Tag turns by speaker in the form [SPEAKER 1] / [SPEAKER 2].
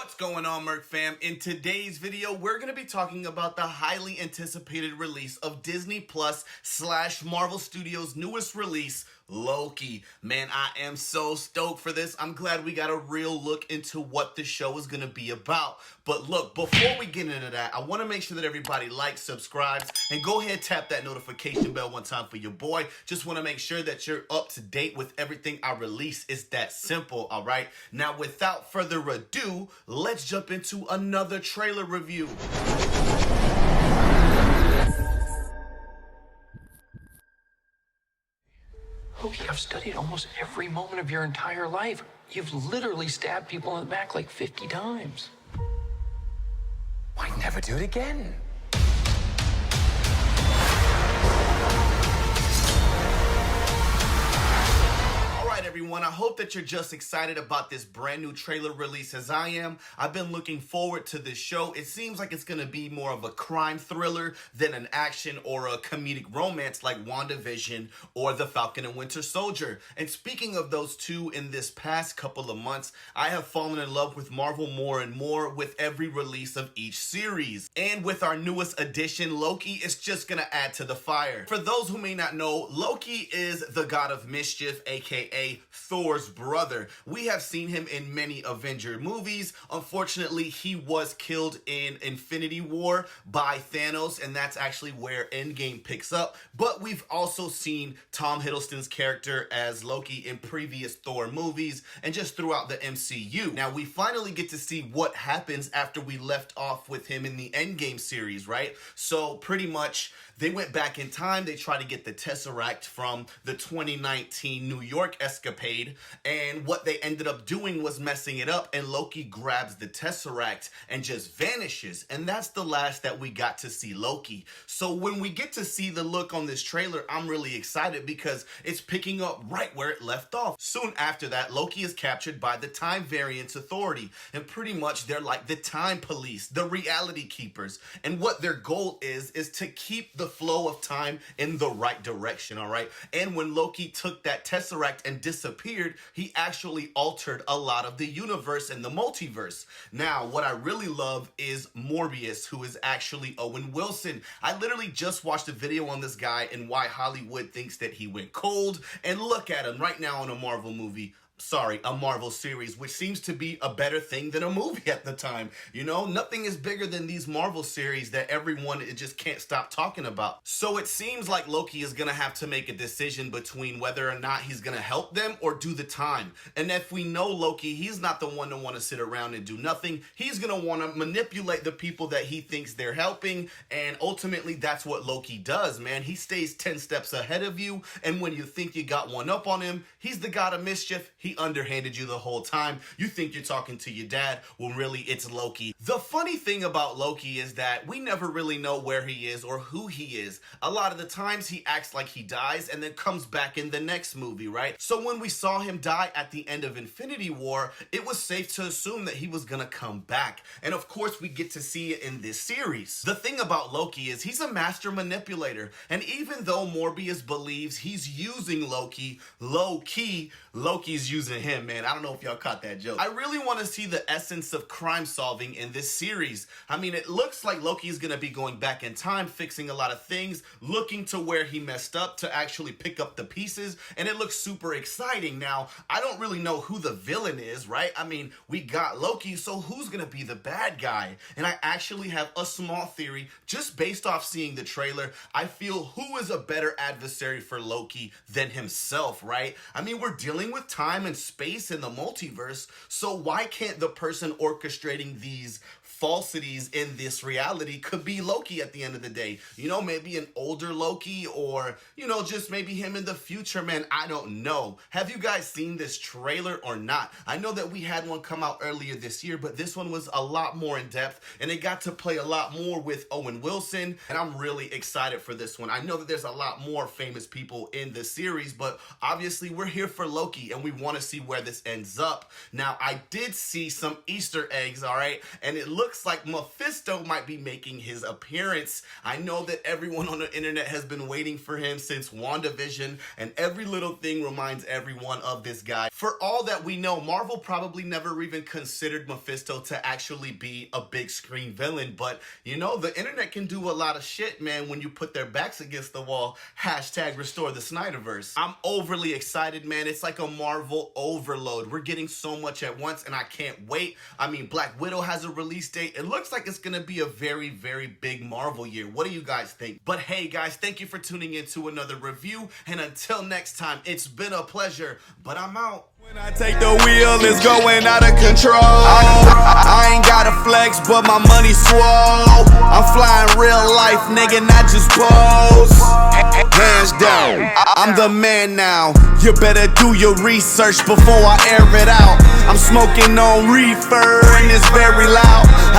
[SPEAKER 1] What's going on, Merc fam? In today's video, we're going to be talking about the highly anticipated release of Disney Plus / Marvel Studios' newest release, Loki. Man, I am so stoked for this. I'm glad we got a real look into what the show is going to be about. But look, before we get into that, I want to make sure that everybody likes, subscribes, and go ahead, tap that notification bell one time for your boy. Just want to make sure that you're up to date with everything I release. It's that simple, all right? Now, without further ado, let's jump into another trailer review.
[SPEAKER 2] Loki, I've studied almost every moment of your entire life. You've literally stabbed people in the back like 50 times. Why never do it again?
[SPEAKER 1] Everyone, I hope that you're just excited about this brand new trailer release as I am. I've been looking forward to this show. It seems like it's going to be more of a crime thriller than an action or a comedic romance like Wanda Vision or the Falcon and Winter Soldier. And speaking of those two, in this past couple of months, I have fallen in love with Marvel more and more with every release of each series. And with our newest addition, Loki, is just going to add to the fire. For those who may not know, Loki is the god of mischief, aka Thor's brother. We have seen him in many Avenger movies. Unfortunately, he was killed in Infinity War by Thanos, and that's actually where Endgame picks up. But we've also seen Tom Hiddleston's character as Loki in previous Thor movies and just throughout the MCU. Now, we finally get to see what happens after we left off with him in the Endgame series, right? So pretty much they went back in time. They tried to get the Tesseract from the 2019 New York escapade, and what they ended up doing was messing it up, and Loki grabs the Tesseract and just vanishes, and that's the last that we got to see Loki. So when we get to see the look on this trailer, I'm really excited because it's picking up right where it left off. Soon after that, Loki is captured by the Time Variance Authority, and pretty much they're like the time police, the reality keepers, and what their goal is to keep the flow of time in the right direction, all right? And when Loki took that Tesseract and disappeared, he actually altered a lot of the universe and the multiverse. Now, what I really love is Morbius, who is actually Owen Wilson. I literally just watched a video on this guy and why Hollywood thinks that he went cold, and look at him right now in a Marvel series, which seems to be a better thing than a movie at the time. You know, nothing is bigger than these Marvel series that everyone just can't stop talking about. So it seems like Loki is gonna have to make a decision between whether or not he's gonna help them or do the time. And if we know Loki, he's not the one to want to sit around and do nothing. He's gonna want to manipulate the people that he thinks they're helping, and ultimately that's what Loki does, man. He stays 10 steps ahead of you, and when you think you got one up on him, he's the god of mischief. He underhanded you the whole time. You think you're talking to your dad, when really it's Loki. The funny thing about Loki is that we never really know where he is or who he is. A lot of the times he acts like he dies and then comes back in the next movie, right? So when we saw him die at the end of Infinity War, it was safe to assume that he was gonna come back. And of course we get to see it in this series. The thing about Loki is he's a master manipulator, and even though Morbius believes he's using Loki, low-key, Loki's using him, man. I don't know if y'all caught that joke. I really want to see the essence of crime solving in this series. I mean, it looks like Loki's gonna be going back in time, fixing a lot of things, looking to where he messed up to actually pick up the pieces, and it looks super exciting. Now, I don't really know who the villain is, right? I mean, we got Loki, so who's gonna be the bad guy? And I actually have a small theory, just based off seeing the trailer. I feel who is a better adversary for Loki than himself, right? I mean, we're dealing with time and space in the multiverse, so why can't the person orchestrating these falsities in this reality could be Loki at the end of the day? You know, maybe an older Loki, or, you know, just maybe him in the future, man. I don't know. Have you guys seen this trailer or not? I know that we had one come out earlier this year, but this one was a lot more in depth, and it got to play a lot more with Owen Wilson, and I'm really excited for this one. I know that there's a lot more famous people in the series, but obviously we're here for Loki, and we want to see where this ends up. Now, I did see some Easter eggs, all right? And it looks like Mephisto might be making his appearance. I know that everyone on the internet has been waiting for him since Wanda Vision, and every little thing reminds everyone of this guy. For all that we know, Marvel probably never even considered Mephisto to actually be a big screen villain, but you know, the internet can do a lot of shit, man, when you put their backs against the wall. Hashtag restore the Snyderverse. I'm overly excited, man. It's like a Marvel overload. We're getting so much at once, and I can't wait. I mean, Black Widow has a release date. It looks like it's gonna be a very, very big Marvel year. What do you guys think? But hey, guys, thank you for tuning in to another review, and until next time, it's been a pleasure, but I'm out.
[SPEAKER 3] When I take the wheel, it's going out of control. I ain't got a flex, but my money swole. I'm flying real life, nigga, not just pose. Hands down, I'm the man now. You better do your research before I air it out. I'm smoking on reefer and it's very loud.